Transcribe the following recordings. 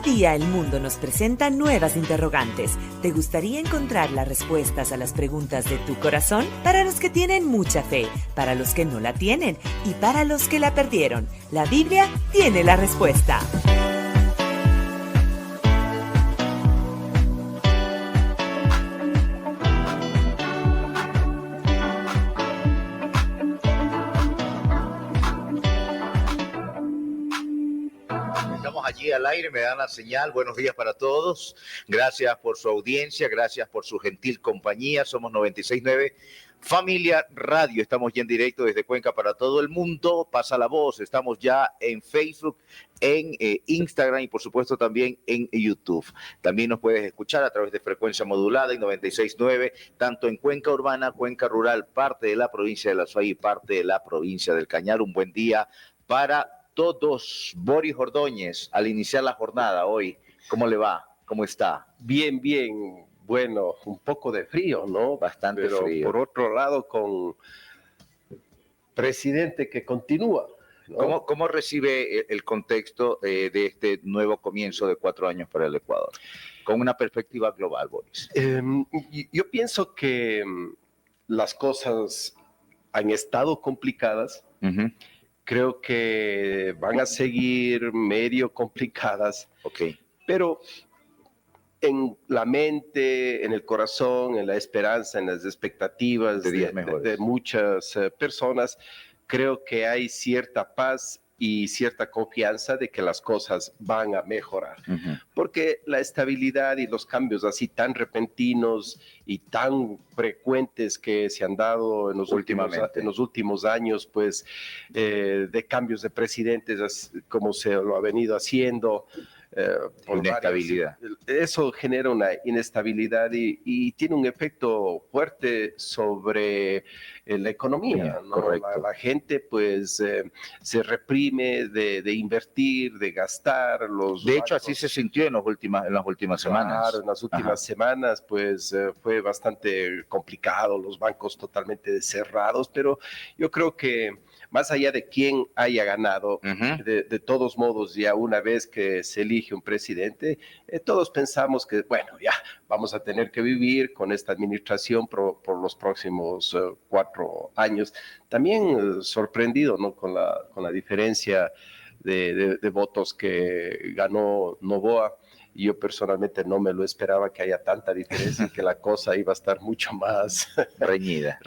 Cada día el mundo nos presenta nuevas interrogantes. ¿Te gustaría encontrar las respuestas a las preguntas de tu corazón? Para los que tienen mucha fe, para los que no la tienen y para los que la perdieron, la Biblia tiene la respuesta. Allí al aire, me dan la señal. Buenos días para todos. Gracias por su audiencia, gracias por su gentil compañía. Somos 96.9 Familia Radio. Estamos ya en directo desde Cuenca para todo el mundo. Pasa la voz. Estamos ya en Facebook, en Instagram y por supuesto también en YouTube. También nos puedes escuchar a través de frecuencia modulada en 96.9, tanto en Cuenca Urbana, Cuenca Rural, parte de la provincia de La Suay y parte de la provincia del Cañar. Un buen día para todos. Boris Ordóñez, al iniciar la jornada hoy, ¿cómo le va? ¿Cómo está? Bien, bien. Bueno, un poco de frío, ¿no? Bastante pero frío. Por otro lado, con presidente que continúa, ¿no? ¿Cómo recibe el contexto de este nuevo comienzo de 4 años para el Ecuador? Con una perspectiva global, Boris. Yo pienso que las cosas han estado complicadas. Uh-huh. Creo que van a seguir medio complicadas, okay, pero en la mente, en el corazón, en la esperanza, en las expectativas de muchas personas, creo que hay cierta paz y cierta confianza de que las cosas van a mejorar. Uh-huh. Porque la estabilidad y los cambios así tan repentinos y tan frecuentes que se han dado en los últimos años, pues de cambios de presidentes, como se lo ha venido haciendo, inestabilidad. Eso genera una inestabilidad y tiene un efecto fuerte sobre la economía, ¿no? La gente pues se reprime de invertir, de gastar. De hecho, así se sintió en las últimas semanas. Claro, en las últimas semanas pues fue bastante complicado, los bancos totalmente cerrados, pero yo creo que más allá de quién haya ganado, uh-huh, de todos modos, ya una vez que se elige un presidente, todos pensamos que, bueno, ya vamos a tener que vivir con esta administración por los próximos 4 años. También sorprendido, ¿no? con la diferencia de votos que ganó Noboa. Y yo personalmente no me lo esperaba que haya tanta diferencia y que la cosa iba a estar mucho más reñida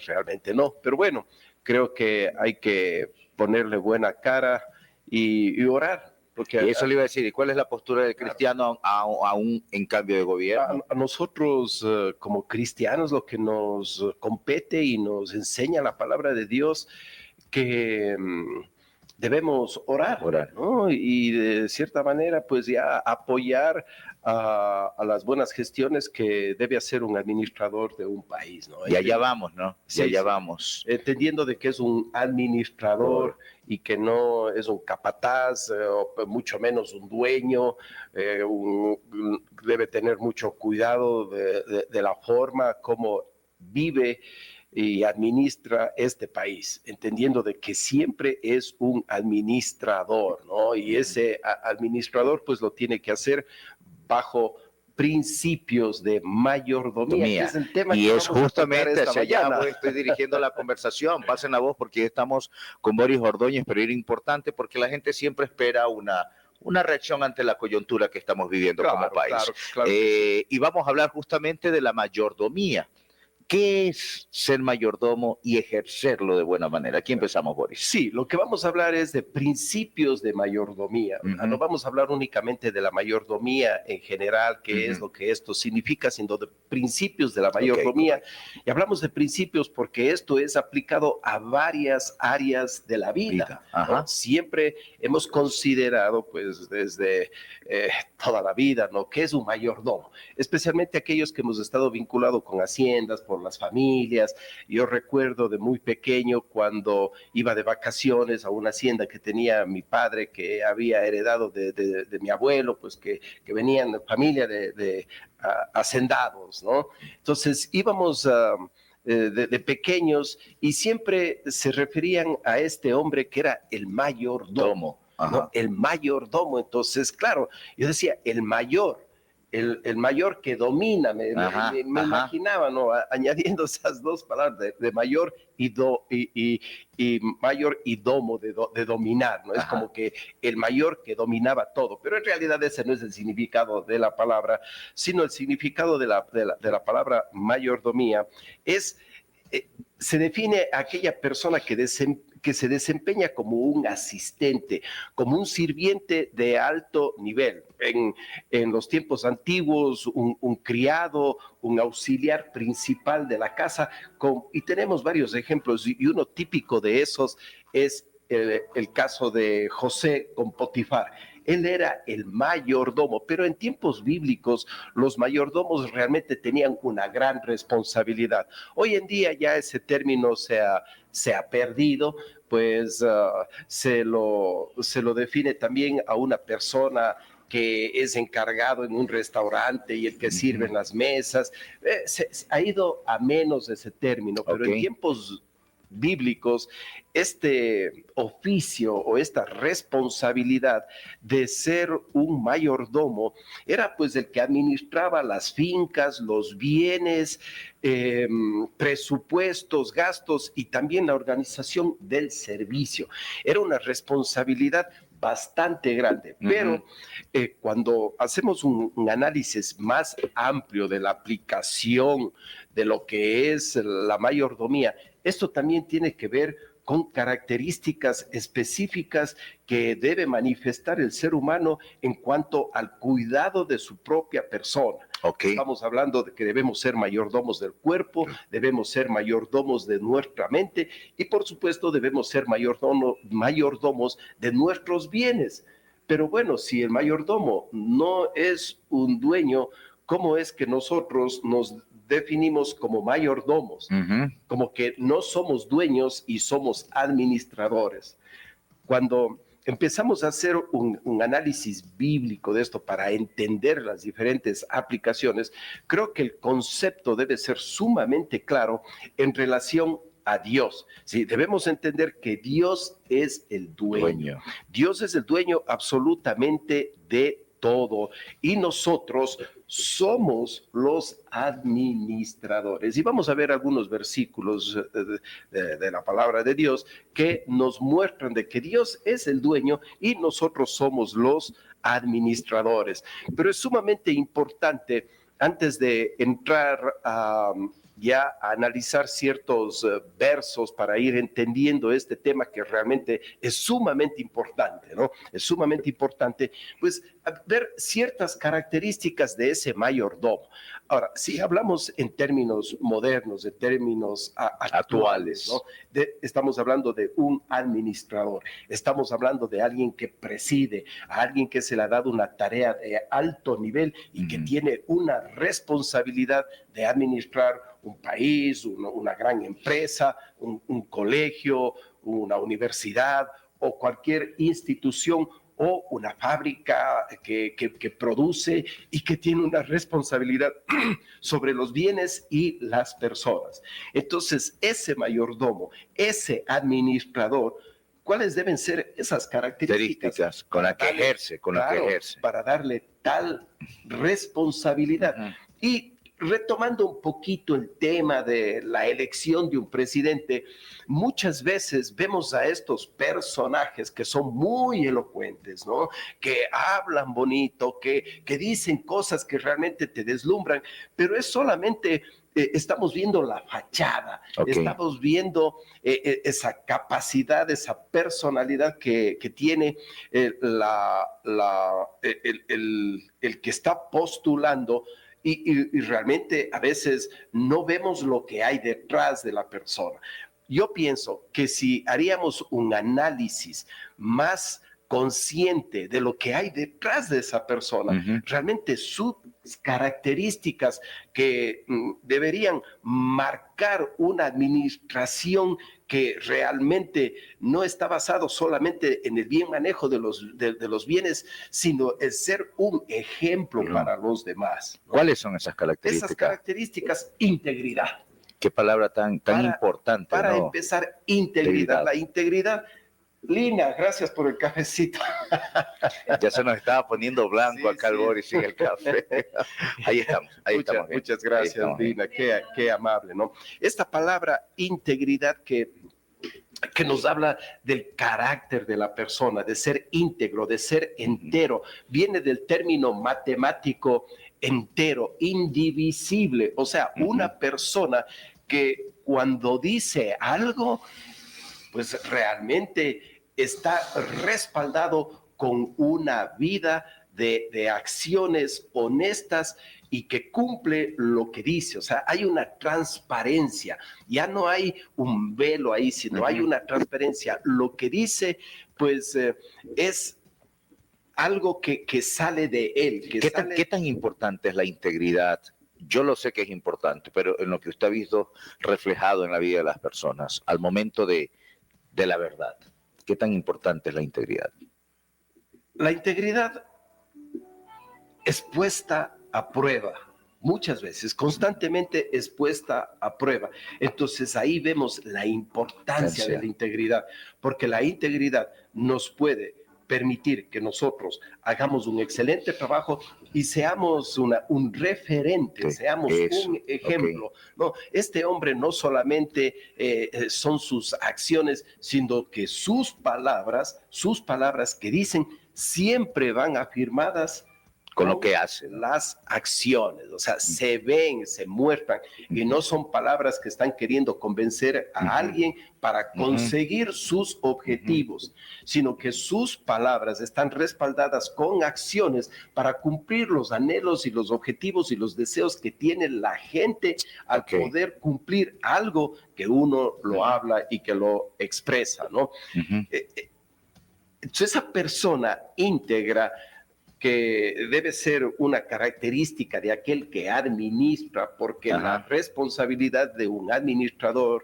realmente, ¿no? Pero bueno, creo que hay que ponerle buena cara y orar. Porque y eso le iba a decir, ¿y cuál es la postura del cristiano aún en cambio de gobierno? A nosotros como cristianos lo que nos compete y nos enseña la palabra de Dios que debemos orar. ¿No? Y de cierta manera pues ya apoyar a las buenas gestiones que debe hacer un administrador de un país, ¿no? Y allá vamos, ¿no? Sí, allá vamos. Entendiendo de que es un administrador y que no es un capataz, o mucho menos un dueño, debe tener mucho cuidado de la forma como vive y administra este país, entendiendo de que siempre es un administrador, ¿no? Y ese administrador pues lo tiene que hacer bajo principios de mayordomía, que es el tema y que es justamente hacia allá estoy dirigiendo la conversación. Pasen la voz porque estamos con Boris Ordóñez, pero era importante porque la gente siempre espera una reacción ante la coyuntura que estamos viviendo como país. Claro y vamos a hablar justamente de la mayordomía. ¿Qué es ser mayordomo y ejercerlo de buena manera? Aquí empezamos, Boris. Sí, lo que vamos a hablar es de principios de mayordomía. Uh-huh. No vamos a hablar únicamente de la mayordomía en general, qué es lo que esto significa, sino de principios de la mayordomía. Okay. Y hablamos de principios porque esto es aplicado a varias áreas de la vida. ¿No? Siempre hemos considerado, pues, desde toda la vida, ¿no? ¿Qué es un mayordomo? Especialmente aquellos que hemos estado vinculados con haciendas, por las familias. Yo recuerdo de muy pequeño cuando iba de vacaciones a una hacienda que tenía mi padre, que había heredado de mi abuelo, pues que venían de familia de hacendados, ¿no? Entonces íbamos de pequeños y siempre se referían a este hombre que era el mayordomo. ¿no? El mayordomo. Entonces, claro, yo decía, el mayor que domina, me imaginaba, ¿no? Añadiendo esas dos palabras de mayor y mayor y domo de dominar, ¿no? Es como que el mayor que dominaba todo, pero en realidad ese no es el significado de la palabra, sino el significado de la palabra mayordomía es, se define a aquella persona que se desempeña como un asistente, como un sirviente de alto nivel. En los tiempos antiguos, un criado, un auxiliar principal de la casa, y tenemos varios ejemplos, y uno típico de esos es el caso de José con Potifar. Él era el mayordomo, pero en tiempos bíblicos los mayordomos realmente tenían una gran responsabilidad. Hoy en día ya ese término se ha perdido, pues se lo define también a una persona que es encargado en un restaurante y el que sirve en las mesas. Se ha ido a menos ese término, pero en tiempos bíblicos, este oficio o esta responsabilidad de ser un mayordomo era pues el que administraba las fincas, los bienes, presupuestos, gastos y también la organización del servicio. Era una responsabilidad bastante grande, pero cuando hacemos un análisis más amplio de la aplicación de lo que es la mayordomía, esto también tiene que ver con características específicas que debe manifestar el ser humano en cuanto al cuidado de su propia persona. Estamos hablando de que debemos ser mayordomos del cuerpo, debemos ser mayordomos de nuestra mente y por supuesto debemos ser mayordomos de nuestros bienes. Pero bueno, si el mayordomo no es un dueño, ¿cómo es que nosotros nos definimos como mayordomos? Como que no somos dueños y somos administradores. Cuando empezamos a hacer un análisis bíblico de esto para entender las diferentes aplicaciones, creo que el concepto debe ser sumamente claro en relación a Dios. Sí, debemos entender que Dios es el dueño. Dios es el dueño absolutamente de todo y nosotros somos los administradores. Y vamos a ver algunos versículos de la palabra de Dios que nos muestran de que Dios es el dueño y nosotros somos los administradores. Pero es sumamente importante, antes de entrar a analizar ciertos versos para ir entendiendo este tema que realmente es sumamente importante, ¿no? Es sumamente importante, pues, ver ciertas características de ese mayordomo. Ahora, si hablamos en términos modernos, en términos actuales, ¿no? Estamos hablando de un administrador, estamos hablando de alguien que preside, a alguien que se le ha dado una tarea de alto nivel y que tiene una responsabilidad de administrar un país, una gran empresa, un colegio, una universidad o cualquier institución o una fábrica que produce y que tiene una responsabilidad sobre los bienes y las personas. Entonces, ese mayordomo, ese administrador, ¿cuáles deben ser esas características con las que ejerce? Para darle tal responsabilidad. Y retomando un poquito el tema de la elección de un presidente, muchas veces vemos a estos personajes que son muy elocuentes, ¿no? Que hablan bonito, que dicen cosas que realmente te deslumbran, pero es solamente, estamos viendo la fachada, estamos viendo esa capacidad, esa personalidad que tiene el que está postulando. Y realmente a veces no vemos lo que hay detrás de la persona. Yo pienso que si haríamos un análisis más consciente de lo que hay detrás de esa persona, realmente sus características que deberían marcar una administración que realmente no está basado solamente en el bien manejo de los bienes, sino en ser un ejemplo para los demás, ¿no? ¿Cuáles son esas características? Esas características, integridad. Qué palabra tan importante. Para empezar, integridad. La integridad Lina, gracias por el cafecito. Ya se nos estaba poniendo blanco acá el Boris sin el café. Ahí estamos, estamos bien. Muchas gracias, Lina, qué amable, ¿no? Esta palabra integridad que nos habla del carácter de la persona, de ser íntegro, de ser entero, viene del término matemático entero, indivisible, o sea, una persona que cuando dice algo, pues realmente está respaldado con una vida de acciones honestas y que cumple lo que dice. O sea, hay una transparencia, ya no hay un velo ahí, sino hay una transparencia. Lo que dice, pues, es algo que sale de él. ¿Qué tan importante es la integridad? Yo lo sé que es importante, pero en lo que usted ha visto reflejado en la vida de las personas, al momento de la verdad, ¿qué tan importante es la integridad? La integridad es puesta a prueba, muchas veces, constantemente es puesta a prueba. Entonces ahí vemos la importancia de la integridad, porque la integridad nos puede permitir que nosotros hagamos un excelente trabajo y seamos un referente, seamos un ejemplo. No, este hombre no solamente son sus acciones, sino que sus palabras que dicen siempre van afirmadas con lo que hace, las acciones, o sea, se ven, se muestran, y no son palabras que están queriendo convencer a alguien para conseguir sus objetivos, sino que sus palabras están respaldadas con acciones para cumplir los anhelos y los objetivos y los deseos que tiene la gente al poder cumplir algo que uno lo habla y que lo expresa, ¿no? Entonces, esa persona íntegra, que debe ser una característica de aquel que administra, porque la responsabilidad de un administrador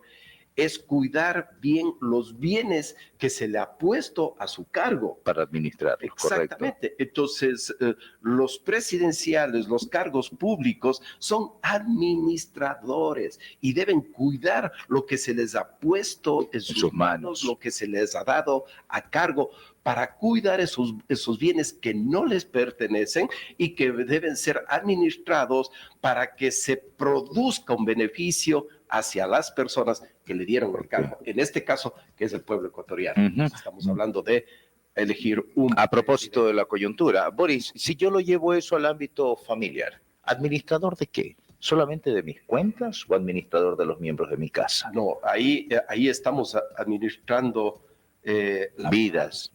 es cuidar bien los bienes que se le ha puesto a su cargo. Para administrarlos, exactamente. Correcto. Entonces, los presidenciales, los cargos públicos son administradores y deben cuidar lo que se les ha puesto en sus manos, lo que se les ha dado a cargo, para cuidar esos bienes que no les pertenecen y que deben ser administrados para que se produzca un beneficio hacia las personas que le dieron el cargo. En este caso, que es el pueblo ecuatoriano. Estamos hablando de elegir un... A propósito de la coyuntura, Boris, si yo lo llevo eso al ámbito familiar, ¿administrador de qué? ¿Solamente de mis cuentas o administrador de los miembros de mi casa? No, ahí estamos administrando... vidas,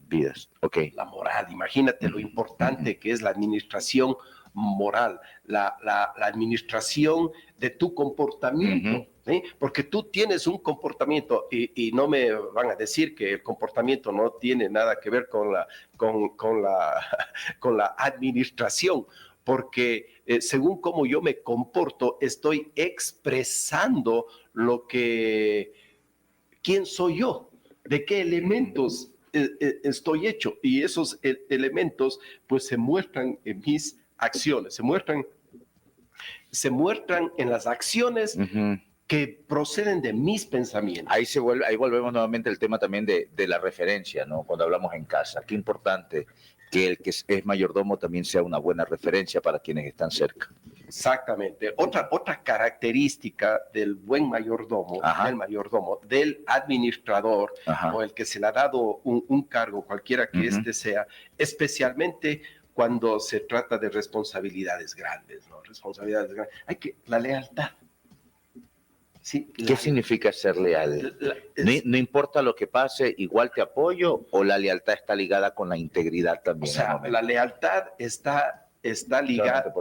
la moral, imagínate lo importante que es la administración moral, la administración de tu comportamiento, ¿sí? Porque tú tienes un comportamiento y no me van a decir que el comportamiento no tiene nada que ver con la administración, porque según cómo yo me comporto, estoy expresando quién soy yo. ¿De qué elementos estoy hecho? Y esos elementos pues se muestran en mis acciones, se muestran en las acciones que proceden de mis pensamientos. Ahí volvemos nuevamente al tema también de la referencia, ¿no? Cuando hablamos en casa, qué importante que el que es mayordomo también sea una buena referencia para quienes están cerca. Exactamente. Otra característica del buen mayordomo, del administrador, o el que se le ha dado un cargo, cualquiera que este sea, especialmente cuando se trata de responsabilidades grandes, ¿no? La lealtad. Sí, ¿qué significa ser leal? No importa lo que pase, igual te apoyo, o la lealtad está ligada con la integridad también. O sea, la lealtad está ligada,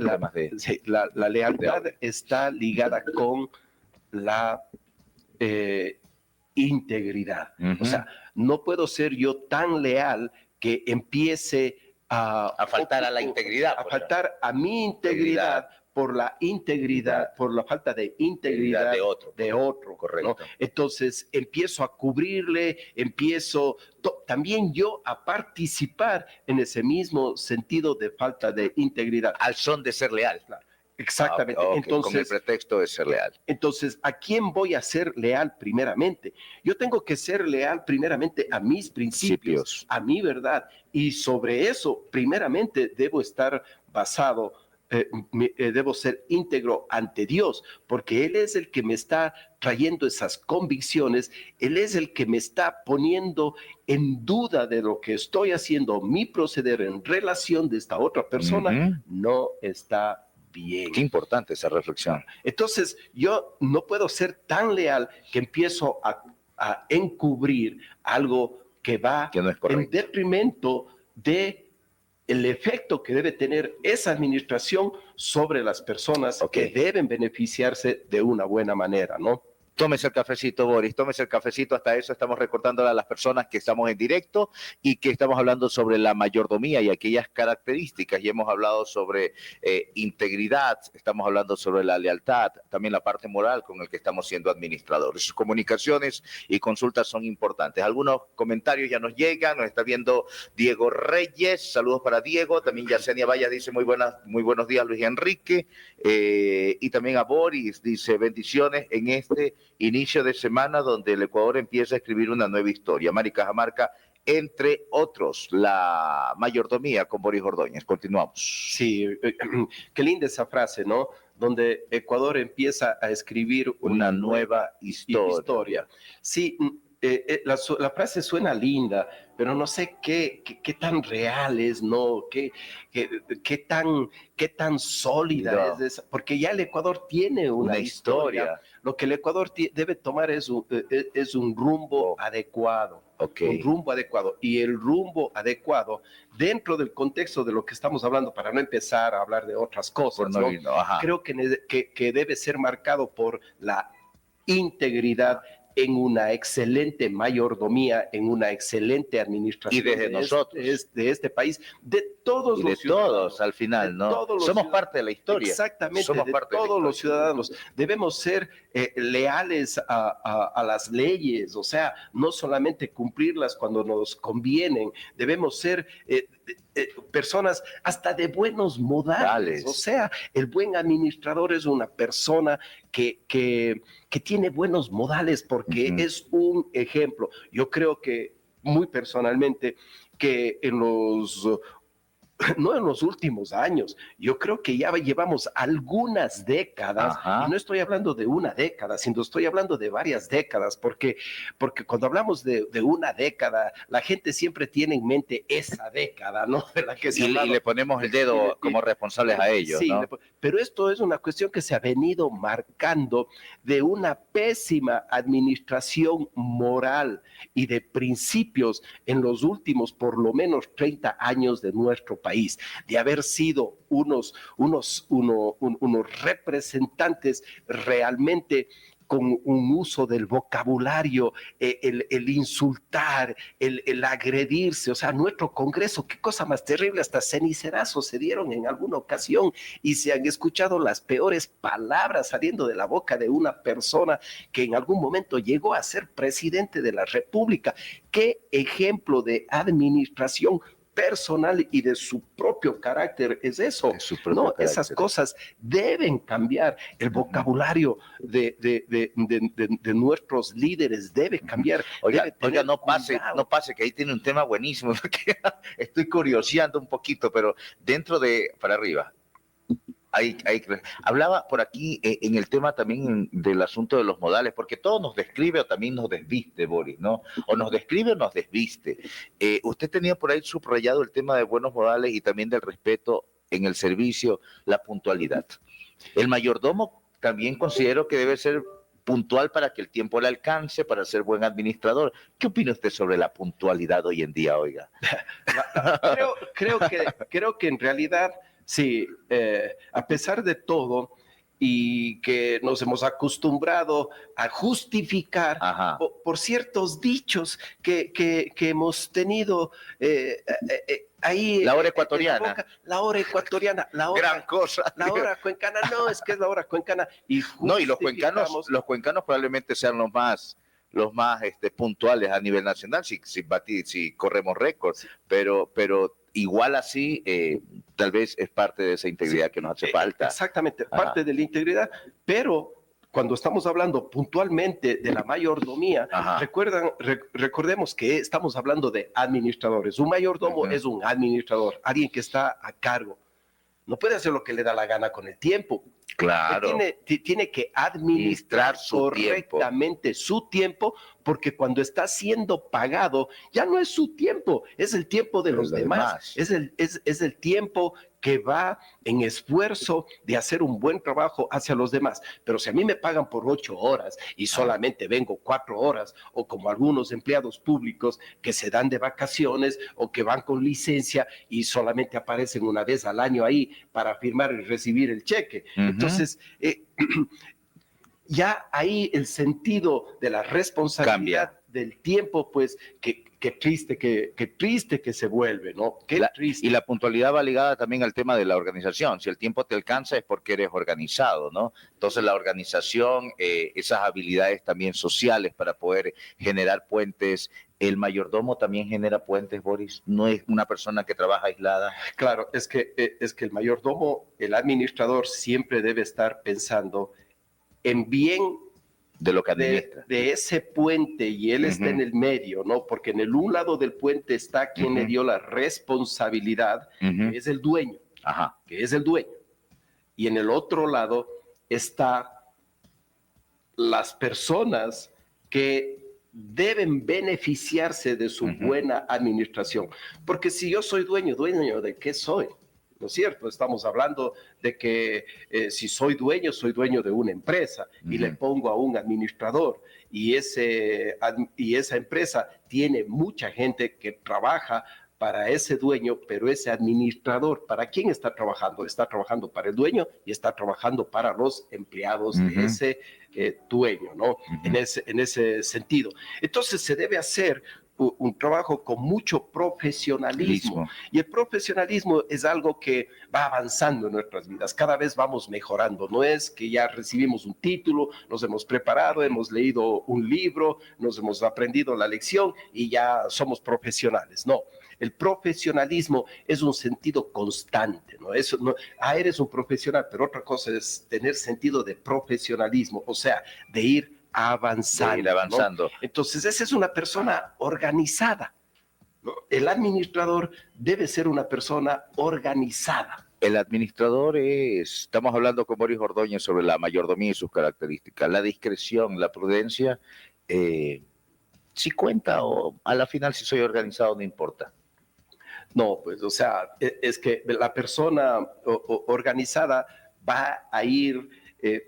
la lealtad está ligada con la integridad. O sea, no puedo ser yo tan leal que empiece a faltar a la integridad. A faltar a mi integridad. Por la falta de integridad de otro. Correcto. ¿no? Entonces empiezo a cubrirle, también yo a participar en ese mismo sentido de falta de integridad. Al son de ser leal. Claro. Exactamente. Okay. Entonces, con el pretexto de ser leal. Entonces, ¿a quién voy a ser leal primeramente? Yo tengo que ser leal primeramente a mis principios, a mi verdad. Y sobre eso, primeramente, debo estar basado, debo ser íntegro ante Dios, porque Él es el que me está trayendo esas convicciones, Él es el que me está poniendo en duda de lo que estoy haciendo, mi proceder en relación de esta otra persona no está bien. Qué importante esa reflexión. Entonces, yo no puedo ser tan leal que empiezo a encubrir algo que va que no es en detrimento de el efecto que debe tener esa administración sobre las personas que deben beneficiarse de una buena manera, ¿no? Tómese el cafecito, Boris, tómese el cafecito. Hasta eso estamos recordándole a las personas que estamos en directo y que estamos hablando sobre la mayordomía y aquellas características. Y hemos hablado sobre integridad, estamos hablando sobre la lealtad, también la parte moral con el que estamos siendo administradores. Sus comunicaciones y consultas son importantes. Algunos comentarios ya nos llegan, nos está viendo Diego Reyes, saludos para Diego. También Yesenia Valla dice muy buenos días, Luis Enrique. Y también a Boris dice bendiciones en este inicio de semana donde el Ecuador empieza a escribir una nueva historia. Mari Cajamarca, entre otros, la mayordomía con Boris Ordóñez. Continuamos. Sí, qué linda esa frase, ¿no? Donde Ecuador empieza a escribir una nueva historia. Sí, la frase suena linda, pero no sé qué tan real es, ¿no? Qué tan sólida es esa, porque ya el Ecuador tiene una historia. Lo que el Ecuador debe tomar es un rumbo adecuado. Un rumbo adecuado. Y el rumbo adecuado, dentro del contexto de lo que estamos hablando, para no empezar a hablar de otras cosas, ¿no? Creo que debe ser marcado por la integridad en una excelente mayordomía, en una excelente administración. Y desde nosotros. De este país, de todos los ciudadanos. Todos, al final, ¿no? Somos parte de la historia. Exactamente, somos de todos los ciudadanos. Debemos ser leales a las leyes, o sea, no solamente cumplirlas cuando nos convienen, debemos ser personas hasta de buenos modales. O sea, el buen administrador es una persona que tiene buenos modales porque es un ejemplo. Yo creo que muy personalmente que no en los últimos años, yo creo que ya llevamos algunas décadas, y no estoy hablando de una década, sino estoy hablando de varias décadas, porque cuando hablamos de una década, la gente siempre tiene en mente esa década, ¿no? De la que se y le ponemos el dedo como responsables a ellos, sí, ¿no? Pero esto es una cuestión que se ha venido marcando de una pésima administración moral y de principios en los últimos por lo menos 30 años de nuestro país, de haber sido unos representantes realmente con un uso del vocabulario, el insultar, el agredirse, o sea, nuestro Congreso, qué cosa más terrible, hasta cenicerazos se dieron en alguna ocasión y se han escuchado las peores palabras saliendo de la boca de una persona que en algún momento llegó a ser presidente de la República. ¿Qué ejemplo de administración personal y de su propio carácter es eso? No, esas cosas deben cambiar. El vocabulario de nuestros líderes debe cambiar. Oiga, no pase, que ahí tiene un tema buenísimo, porque estoy curioseando un poquito, pero dentro de, para arriba, hablaba por aquí en el tema también del asunto de los modales, porque todo nos describe o también nos desviste, Boris, ¿no? O nos describe o nos desviste. Usted tenía por ahí subrayado el tema de buenos modales y también del respeto en el servicio, la puntualidad. El mayordomo también considero que debe ser puntual para que el tiempo le alcance, para ser buen administrador. ¿Qué opina usted sobre la puntualidad hoy en día, oiga? Creo que en realidad sí, a pesar de todo y que nos hemos acostumbrado a justificar por ciertos dichos que hemos tenido ahí. La hora ecuatoriana. La hora ecuatoriana. Gran cosa. La hora cuencana, no, es que es la hora cuencana. Y los cuencanos probablemente sean los más puntuales a nivel nacional, si corremos récords, pero igual así, tal vez es parte de esa integridad que nos hace falta. Exactamente, parte de la integridad, pero cuando estamos hablando puntualmente de la mayordomía, recordemos que estamos hablando de administradores. Un mayordomo es un administrador, alguien que está a cargo. No puede hacer lo que le da la gana con el tiempo. Claro. Tiene que administrar correctamente su tiempo, porque cuando está siendo pagado, ya no es su tiempo, es el tiempo de los demás. Es el tiempo que va en esfuerzo de hacer un buen trabajo hacia los demás. Pero si a mí me pagan por 8 horas y solamente vengo 4 horas, o como algunos empleados públicos que se dan de vacaciones o que van con licencia y solamente aparecen una vez al año ahí para firmar y recibir el cheque. Entonces, ya ahí el sentido de la responsabilidad del tiempo, pues, qué triste que se vuelve, ¿no? Qué triste. Y la puntualidad va ligada también al tema de la organización. Si el tiempo te alcanza es porque eres organizado, ¿no? Entonces la organización, esas habilidades también sociales para poder generar puentes. El mayordomo también genera puentes, Boris. No es una persona que trabaja aislada. Claro, es que el mayordomo, el administrador, siempre debe estar pensando en bien de lo que administra. De ese puente, y él está en el medio, ¿no? Porque en el un lado del puente está quien le dio la responsabilidad, que es el dueño, que es el dueño. Y en el otro lado está las personas que deben beneficiarse de su buena administración. Porque si yo soy dueño ¿de qué soy? ¿No es cierto? Estamos hablando de que si soy dueño de una empresa y le pongo a un administrador y esa empresa tiene mucha gente que trabaja para ese dueño, pero ese administrador, ¿para quién está trabajando? Está trabajando para el dueño y está trabajando para los empleados de ese dueño, ¿no? En ese sentido. Entonces se debe hacer un trabajo con mucho profesionalismo. Y el profesionalismo es algo que va avanzando en nuestras vidas. Cada vez vamos mejorando. No es que ya recibimos un título, nos hemos preparado, hemos leído un libro, nos hemos aprendido la lección y ya somos profesionales. No. El profesionalismo es un sentido constante, ¿no? Eso no, eres un profesional, pero otra cosa es tener sentido de profesionalismo, o sea, de ir avanzando. ¿No? Entonces, esa es una persona organizada, ¿no? El administrador debe ser una persona organizada. El administrador estamos hablando con Boris Ordóñez sobre la mayordomía y sus características. La discreción, la prudencia, si cuenta, o a la final si soy organizado no importa. No, pues, o sea, es que la persona organizada va a ir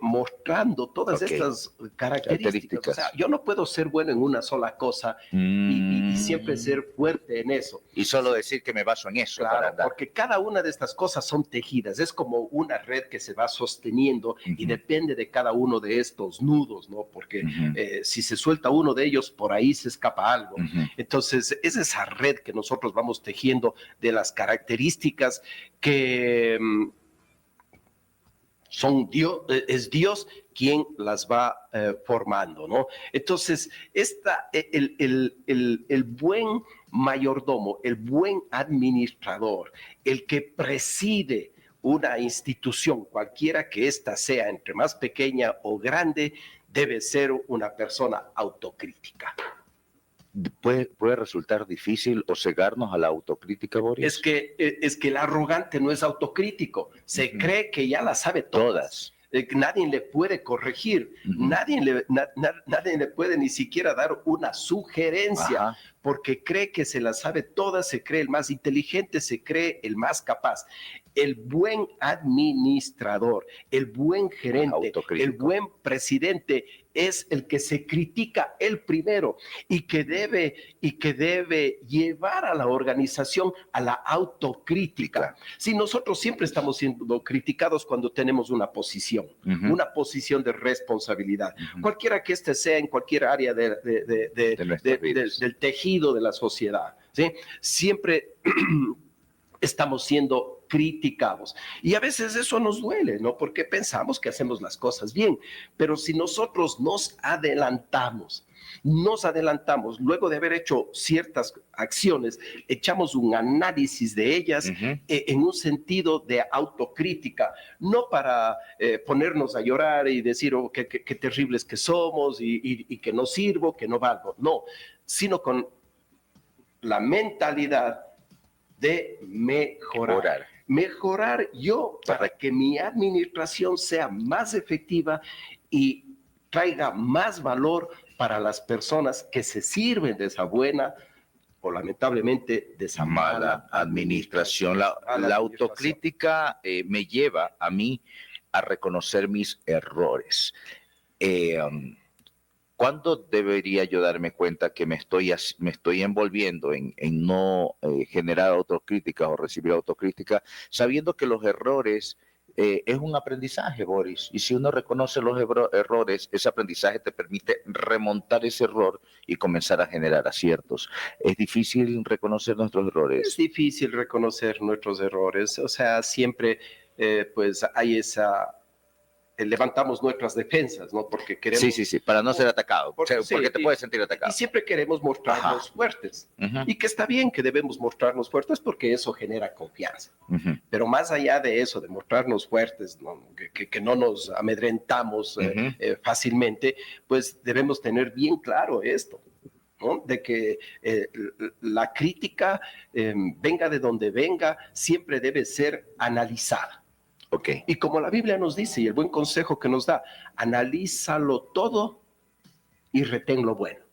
mostrando todas estas características. O sea, yo no puedo ser bueno en una sola cosa y siempre ser fuerte en eso. Y solo decir que me baso en eso. Claro, para andar. Porque cada una de estas cosas son tejidas. Es como una red que se va sosteniendo y depende de cada uno de estos nudos, ¿no? Porque si se suelta uno de ellos, por ahí se escapa algo. Entonces, es esa red que nosotros vamos tejiendo de las características que es Dios quien las va formando, ¿no? Entonces, el buen mayordomo, el buen administrador, el que preside una institución, cualquiera que ésta sea, entre más pequeña o grande, debe ser una persona autocrítica. ¿Puede resultar difícil o cegarnos a la autocrítica, Boris? Es que el arrogante no es autocrítico, se cree que ya la sabe todas. Nadie le puede corregir, nadie le puede ni siquiera dar una sugerencia, porque cree que se la sabe todas, se cree el más inteligente, se cree el más capaz. El buen administrador, el buen gerente, el buen presidente es el que se critica él primero y que debe llevar a la organización a la autocrítica. Si nosotros siempre estamos siendo criticados cuando tenemos una posición de responsabilidad, cualquiera que éste sea en cualquier área del tejido de la sociedad, ¿sí? Siempre estamos siendo criticamos. Y a veces eso nos duele, ¿no? Porque pensamos que hacemos las cosas bien, pero si nosotros nos adelantamos, luego de haber hecho ciertas acciones, echamos un análisis de ellas en un sentido de autocrítica, no para ponernos a llorar y decir oh, qué terribles que somos y que no sirvo, que no valgo, no, sino con la mentalidad de mejorar yo para que mi administración sea más efectiva y traiga más valor para las personas que se sirven de esa buena o lamentablemente de esa mala administración. La autocrítica me lleva a mí a reconocer mis errores. ¿Cuándo debería yo darme cuenta que me estoy envolviendo en no generar autocrítica o recibir autocrítica, sabiendo que los errores es un aprendizaje, Boris? Y si uno reconoce los errores, ese aprendizaje te permite remontar ese error y comenzar a generar aciertos. ¿Es difícil reconocer nuestros errores? Es difícil reconocer nuestros errores. O sea, siempre pues hay esa... levantamos nuestras defensas, ¿no? Porque queremos... Sí, para no ser atacado, porque te puedes sentir atacado. Y siempre queremos mostrarnos fuertes. Y que está bien que debemos mostrarnos fuertes porque eso genera confianza. Pero más allá de eso, de mostrarnos fuertes, ¿no? Que no nos amedrentamos fácilmente, pues debemos tener bien claro esto, ¿no? De que la crítica, venga de donde venga, siempre debe ser analizada. Okay. Y como la Biblia nos dice, y el buen consejo que nos da, analízalo todo y retén lo bueno.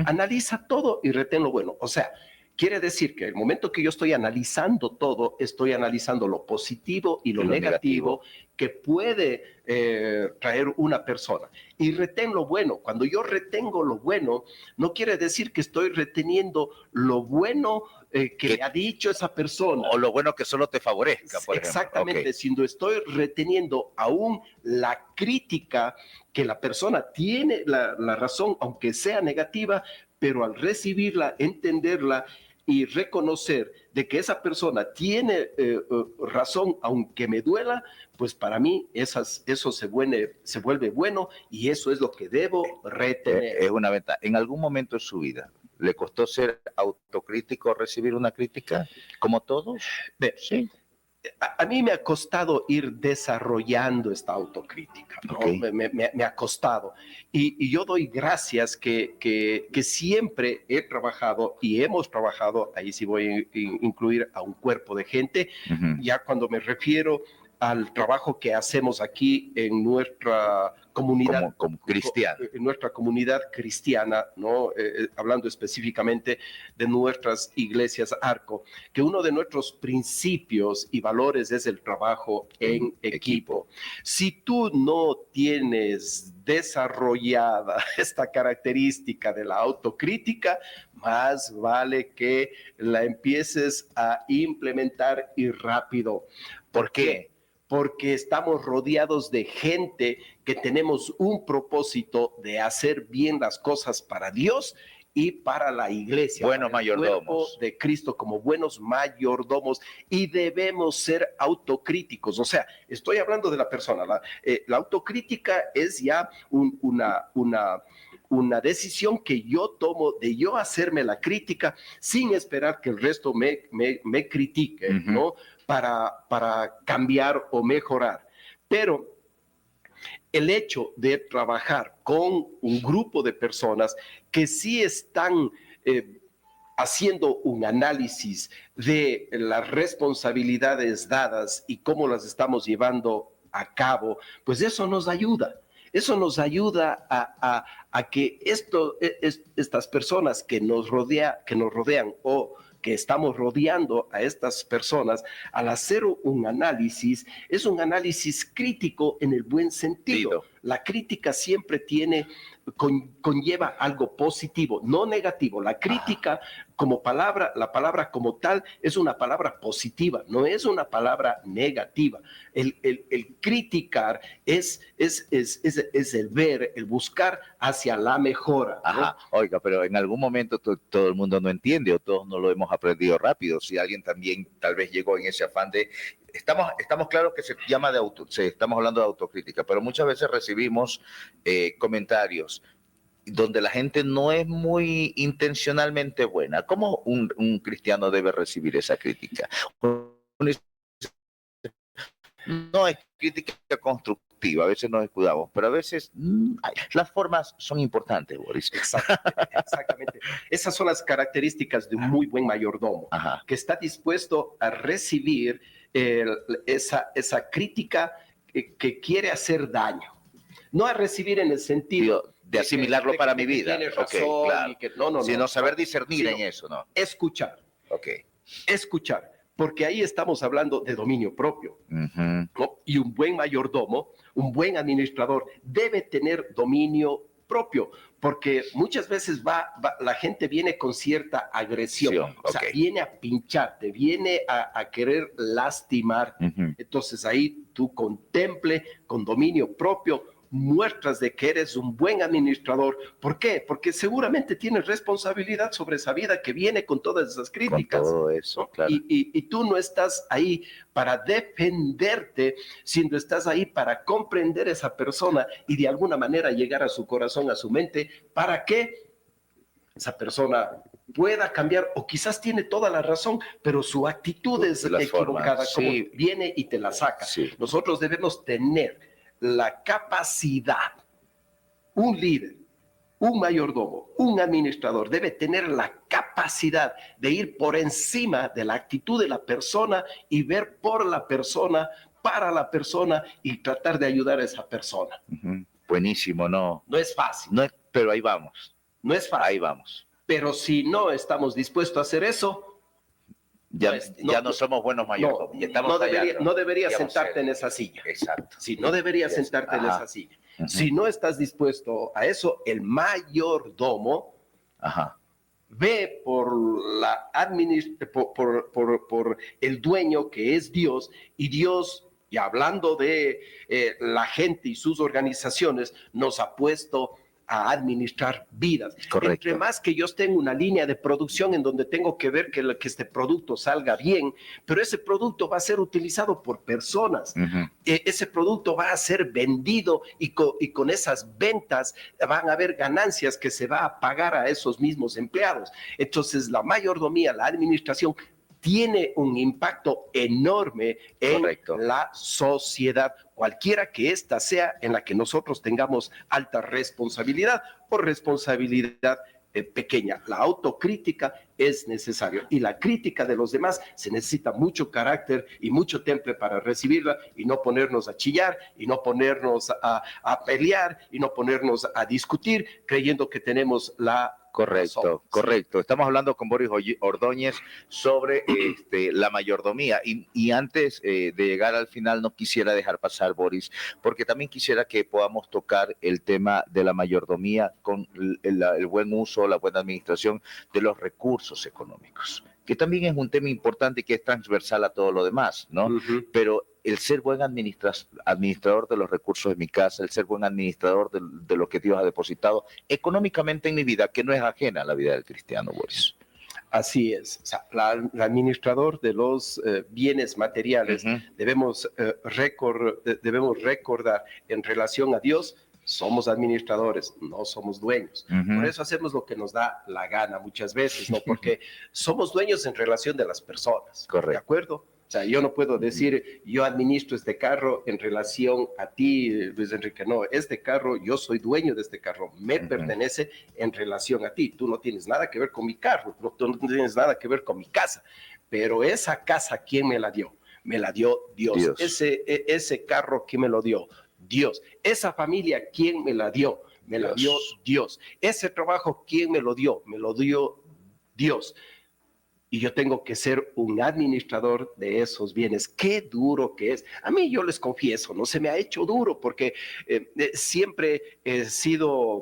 Analiza todo y retén lo bueno. O sea, quiere decir que el momento que yo estoy analizando todo, estoy analizando lo positivo y lo negativo que puede traer una persona. Y retén lo bueno. Cuando yo retengo lo bueno, no quiere decir que estoy reteniendo lo bueno que ha dicho esa persona. O lo bueno que solo te favorezca, por Exactamente, ejemplo. sino estoy reteniendo aún la crítica que la persona tiene la razón, aunque sea negativa, pero al recibirla, entenderla y reconocer de que esa persona tiene razón, aunque me duela, pues para mí eso se vuelve bueno y eso es lo que debo retener. Es una ventaja. ¿En algún momento de su vida le costó ser autocrítico, recibir una crítica, como todos? Sí. A mí me ha costado ir desarrollando esta autocrítica, ¿no? Me ha costado. Y yo doy gracias que siempre he trabajado y hemos trabajado, ahí sí voy a incluir a un cuerpo de gente, ya cuando me refiero al trabajo que hacemos aquí en nuestra comunidad como cristiana. En nuestra comunidad cristiana, ¿no? Hablando específicamente de nuestras iglesias Arco, que uno de nuestros principios y valores es el trabajo en equipo. Si tú no tienes desarrollada esta característica de la autocrítica, más vale que la empieces a implementar y rápido. ¿Por qué? Porque estamos rodeados de gente que tenemos un propósito de hacer bien las cosas para Dios y para la iglesia. Buenos mayordomos. De Cristo como buenos mayordomos y debemos ser autocríticos. O sea, estoy hablando de la persona. La autocrítica es ya una decisión que yo tomo de yo hacerme la crítica sin esperar que el resto me critique, ¿no? Para cambiar o mejorar. Pero el hecho de trabajar con un grupo de personas que sí están haciendo un análisis de las responsabilidades dadas y cómo las estamos llevando a cabo, pues eso nos ayuda. Eso nos ayuda a que estas personas que nos rodean o que estamos rodeando a estas personas, al hacer un análisis, es un análisis crítico en el buen sentido. La crítica siempre conlleva algo positivo, no negativo. La crítica como palabra, la palabra como tal es una palabra positiva, no es una palabra negativa. El criticar es el ver, el buscar hacia la mejora, ¿no? Ajá, oiga, pero en algún momento todo el mundo no entiende o todos no lo hemos aprendido rápido. Si alguien también tal vez llegó en ese afán de... Estamos claros que estamos hablando de autocrítica, pero muchas veces recibimos comentarios donde la gente no es muy intencionalmente buena. ¿Cómo un cristiano debe recibir esa crítica? No es crítica constructiva, a veces nos escudamos, pero a veces las formas son importantes, Boris. Exactamente. Esas son las características de un muy buen mayordomo, que está dispuesto a recibir esa crítica que quiere hacer daño. No a recibir en el sentido de asimilarlo para mi vida. Tienes razón, claro. Sino saber discernir en eso, ¿no? Escuchar. Okay. Escuchar. Porque ahí estamos hablando de dominio propio. ¿No? Y un buen mayordomo, un buen administrador debe tener dominio propio, porque muchas veces la gente viene con cierta agresión, o sea, viene a pincharte, viene a querer lastimar. Entonces ahí tú contemple con dominio propio, muestras de que eres un buen administrador. ¿Por qué? Porque seguramente tienes responsabilidad sobre esa vida que viene con todas esas críticas. Con todo eso, ¿no? Claro. Y tú no estás ahí para defenderte, sino estás ahí para comprender a esa persona y de alguna manera llegar a su corazón, a su mente, para que esa persona pueda cambiar, o quizás tiene toda la razón, pero su actitud es equivocada, como viene y te la saca. Nosotros debemos tener la capacidad, un líder, un mayordomo, un administrador debe tener la capacidad de ir por encima de la actitud de la persona y ver por la persona, para la persona y tratar de ayudar a esa persona. Buenísimo, ¿no? No es fácil. No es, pero ahí vamos. No es fácil. Ahí vamos. Pero si no estamos dispuestos a hacer eso, ya no somos buenos mayordomos. No deberías sentarte en esa silla. Exacto. Sí, no deberías sentarte en esa silla. Si no estás dispuesto a eso, el mayordomo ve por el dueño que es Dios, y Dios, y hablando de la gente y sus organizaciones, nos ha puesto a administrar vidas. Correcto. Entre más que yo tengo una línea de producción en donde tengo que ver que este producto salga bien, pero ese producto va a ser utilizado por personas. Ese producto va a ser vendido y con esas ventas van a haber ganancias que se va a pagar a esos mismos empleados. Entonces, la mayordomía, la administración, tiene un impacto enorme en la sociedad, cualquiera que ésta sea, en la que nosotros tengamos alta responsabilidad o responsabilidad pequeña. La autocrítica es necesaria, y la crítica de los demás se necesita mucho carácter y mucho temple para recibirla, y no ponernos a chillar, y no ponernos a pelear, y no ponernos a discutir creyendo que tenemos la Correcto. Estamos hablando con Boris Ordóñez sobre la mayordomía. Y antes de llegar al final, no quisiera dejar pasar, Boris, porque también quisiera que podamos tocar el tema de la mayordomía con el buen uso, la buena administración de los recursos económicos, que también es un tema importante y que es transversal a todo lo demás, ¿no? Pero el ser buen administrador de los recursos de mi casa, el ser buen administrador de lo que Dios ha depositado económicamente en mi vida, que no es ajena a la vida del cristiano, Boris. Así es. O sea, el administrador de los bienes materiales debemos recordar en relación a Dios. Somos administradores, no somos dueños. Por eso hacemos lo que nos da la gana muchas veces, ¿no? Porque somos dueños en relación de las personas. Correcto. ¿De acuerdo? O sea, yo no puedo decir, yo administro este carro en relación a ti, Luis Enrique. No, este carro, yo soy dueño de este carro, me pertenece en relación a ti. Tú no tienes nada que ver con mi carro, tú no tienes nada que ver con mi casa. Pero esa casa, ¿quién me la dio? Me la dio Dios. Ese carro, ¿quién me lo dio? Dios. Esa familia, ¿quién me la dio? Me la dio Dios. Ese trabajo, ¿quién me lo dio? Me lo dio Dios. Y yo tengo que ser un administrador de esos bienes. Qué duro que es. A mí, yo les confieso, no se me ha hecho duro, porque siempre he sido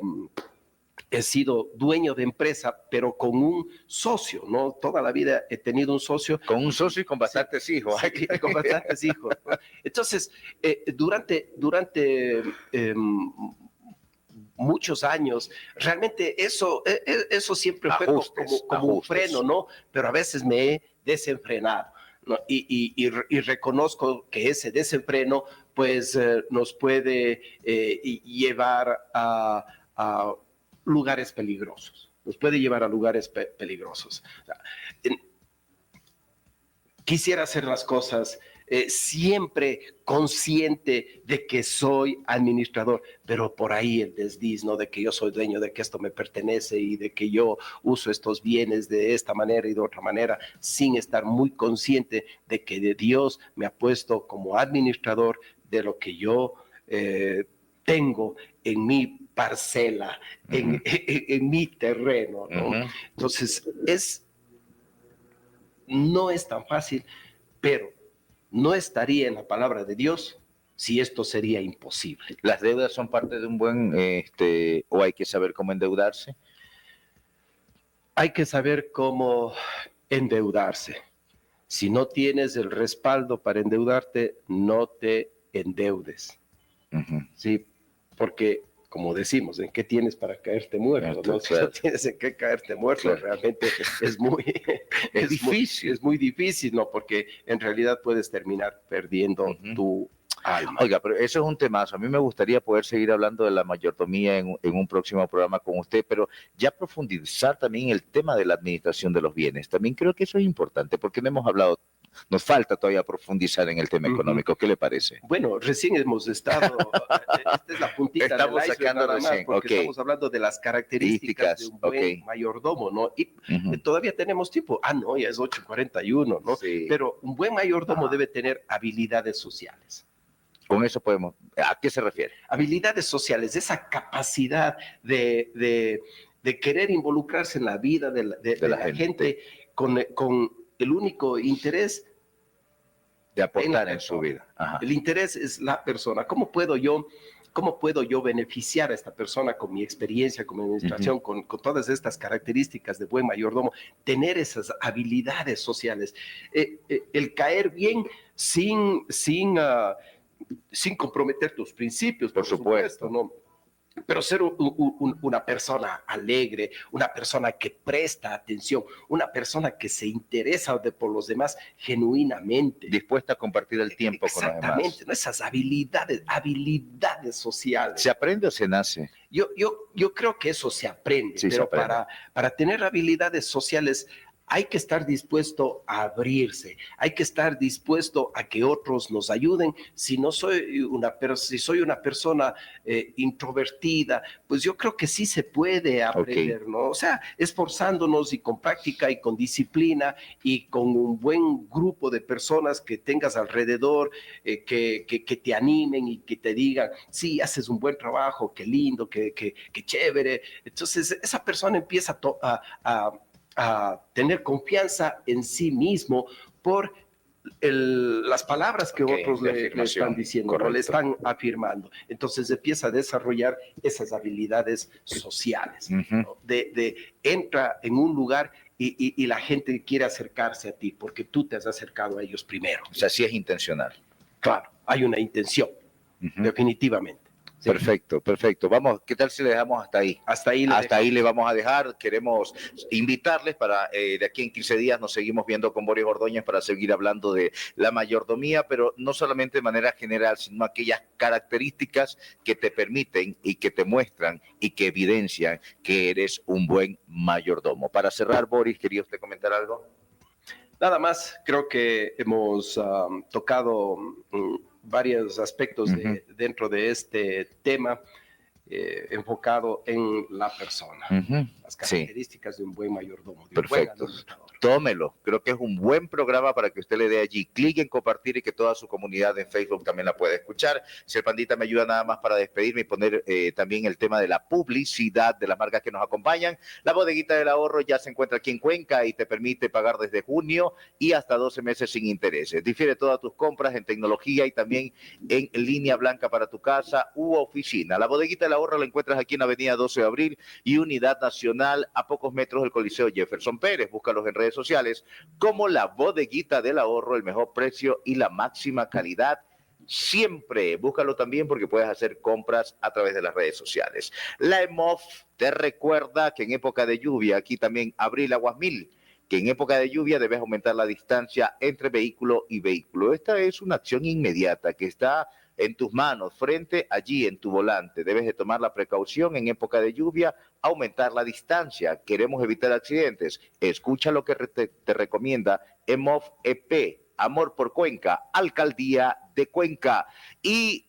he sido dueño de empresa, pero con un socio, ¿no? Toda la vida he tenido un socio. Con un socio y con bastantes hijos. Sí, con bastantes hijos, ¿no? Entonces, durante muchos años, realmente eso siempre fue como un freno, ¿no? Pero a veces me he desenfrenado, ¿no? Y reconozco que ese desenfreno, pues, nos puede llevar a lugares peligrosos. Nos puede llevar a lugares peligrosos. O sea, quisiera hacer las cosas siempre consciente de que soy administrador, pero por ahí el desliz, ¿no? De que yo soy dueño, de que esto me pertenece y de que yo uso estos bienes de esta manera y de otra manera, sin estar muy consciente de que Dios me ha puesto como administrador de lo que yo tengo en mi parcela, en mi terreno, ¿no? Entonces, no es tan fácil, pero no estaría en la palabra de Dios si esto sería imposible. ¿Las deudas son parte de un buen, o hay que saber cómo endeudarse? Hay que saber cómo endeudarse. Si no tienes el respaldo para endeudarte, no te endeudes. Sí, porque, como decimos, ¿en qué tienes para caerte muerto? ¿No? Si no tienes en qué caerte muerto, realmente es muy difícil. Es muy difícil, ¿no? Porque en realidad puedes terminar perdiendo tu alma. Oiga, pero eso es un temazo. A mí me gustaría poder seguir hablando de la mayordomía en un próximo programa con usted, pero ya profundizar también el tema de la administración de los bienes. También creo que eso es importante, porque no hemos hablado. Nos falta todavía profundizar en el tema económico. ¿Qué le parece? Bueno, recién hemos estado, esta es la puntita estamos del iceberg, sacando nada más, porque estamos hablando de las características de un buen mayordomo, ¿no? Y todavía tenemos tiempo. No, ya es 8:41, ¿no? Sí. Pero un buen mayordomo debe tener habilidades sociales. Con eso podemos. ¿A qué se refiere? Habilidades sociales, esa capacidad de querer involucrarse en la vida de la gente con el único interés de aportar en su vida. El interés es la persona. ¿Cómo puedo yo beneficiar a esta persona con mi experiencia, con mi administración, con todas estas características de buen mayordomo? Tener esas habilidades sociales. El caer bien sin comprometer tus principios, por supuesto, ¿no? Pero ser una persona alegre, una persona que presta atención, una persona que se interesa por los demás genuinamente. Dispuesta a compartir el tiempo con los demás. Exactamente, ¿no? Esas habilidades sociales. ¿Se aprende o se nace? Yo creo que eso se aprende, sí, pero se aprende. Para tener habilidades sociales hay que estar dispuesto a abrirse, hay que estar dispuesto a que otros nos ayuden. Si soy una persona introvertida, pues yo creo que sí se puede aprender, ¿no? O sea, esforzándonos y con práctica y con disciplina y con un buen grupo de personas que tengas alrededor, que te animen y que te digan, sí, haces un buen trabajo, qué lindo, qué chévere. Entonces, esa persona empieza a tener confianza en sí mismo por las palabras que otros le están diciendo, ¿no? Le están afirmando. Entonces empieza a desarrollar esas habilidades sociales, ¿no? Entra en un lugar y la gente quiere acercarse a ti porque tú te has acercado a ellos primero. O sea, sí es intencional. Claro, hay una intención, definitivamente. Sí. Perfecto. Vamos, ¿qué tal si le dejamos hasta ahí? Hasta ahí le vamos a dejar. Queremos invitarles para de aquí en 15 días nos seguimos viendo con Boris Ordóñez para seguir hablando de la mayordomía, pero no solamente de manera general, sino aquellas características que te permiten y que te muestran y que evidencian que eres un buen mayordomo. Para cerrar, Boris, ¿quería usted comentar algo? Nada más, creo que hemos tocado varios aspectos dentro de este tema enfocado en la persona, las características de un buen mayordomo, de un buen administrador. tómelo. Creo que es un buen programa para que usted le dé allí clic en compartir y que toda su comunidad en Facebook también la pueda escuchar. Si el Pandita me ayuda nada más para despedirme y poner también el tema de la publicidad de las marcas que nos acompañan. La Bodeguita del Ahorro ya se encuentra aquí en Cuenca y te permite pagar desde junio y hasta 12 meses sin intereses. Difiere todas tus compras en tecnología y también en línea blanca para tu casa u oficina. La Bodeguita del Ahorro la encuentras aquí en la avenida 12 de abril y Unidad Nacional a pocos metros del Coliseo Jefferson Pérez. Búscalos en redes sociales como la Bodeguita del Ahorro, el mejor precio y la máxima calidad siempre. Búscalo también porque puedes hacer compras a través de las redes sociales. La EMOF te recuerda que en época de lluvia, aquí también Abril Aguas Mil, que en época de lluvia debes aumentar la distancia entre vehículo y vehículo. Esta es una acción inmediata que está en tus manos, frente allí en tu volante. Debes de tomar la precaución en época de lluvia, aumentar la distancia. Queremos evitar accidentes. Escucha lo que te recomienda EMOF EP. Amor por Cuenca, Alcaldía de Cuenca. Y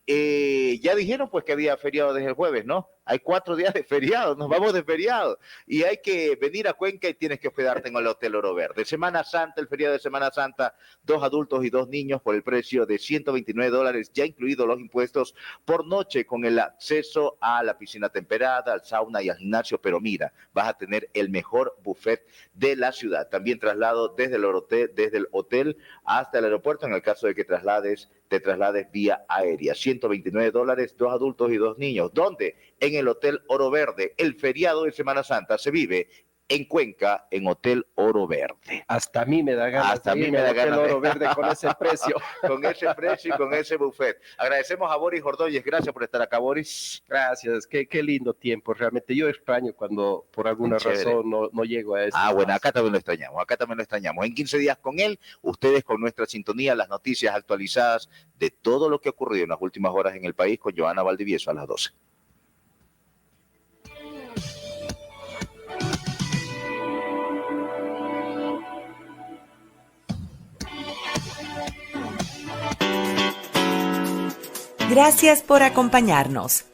ya dijeron pues que había feriado desde el jueves, ¿no? Hay 4 días de feriado, nos vamos de feriado. Y hay que venir a Cuenca y tienes que hospedarte en el Hotel Oro Verde. Semana Santa, el feriado de Semana Santa, 2 adultos y 2 niños por el precio de $129, ya incluidos los impuestos por noche, con el acceso a la piscina temperada, al sauna y al gimnasio. Pero mira, vas a tener el mejor buffet de la ciudad. También traslado desde el hotel hasta el aeropuerto, en el caso de que te traslades vía aérea. $129, 2 adultos y 2 niños. ¿Dónde? En el Hotel Oro Verde. El feriado de Semana Santa se vive en Cuenca, en Hotel Oro Verde. Hasta a mí me da ganas. Hasta a mí me da ganas. Hotel Oro Verde con ese precio. Con ese precio y con ese buffet. Agradecemos a Boris Ordóñez. Gracias por estar acá, Boris. Gracias. Qué lindo tiempo. Realmente yo extraño cuando por alguna razón no llego a eso. Bueno, acá también lo extrañamos. En 15 días con él, ustedes con nuestra sintonía, las noticias actualizadas de todo lo que ha ocurrido en las últimas horas en el país con Joana Valdivieso a las 12. Gracias por acompañarnos.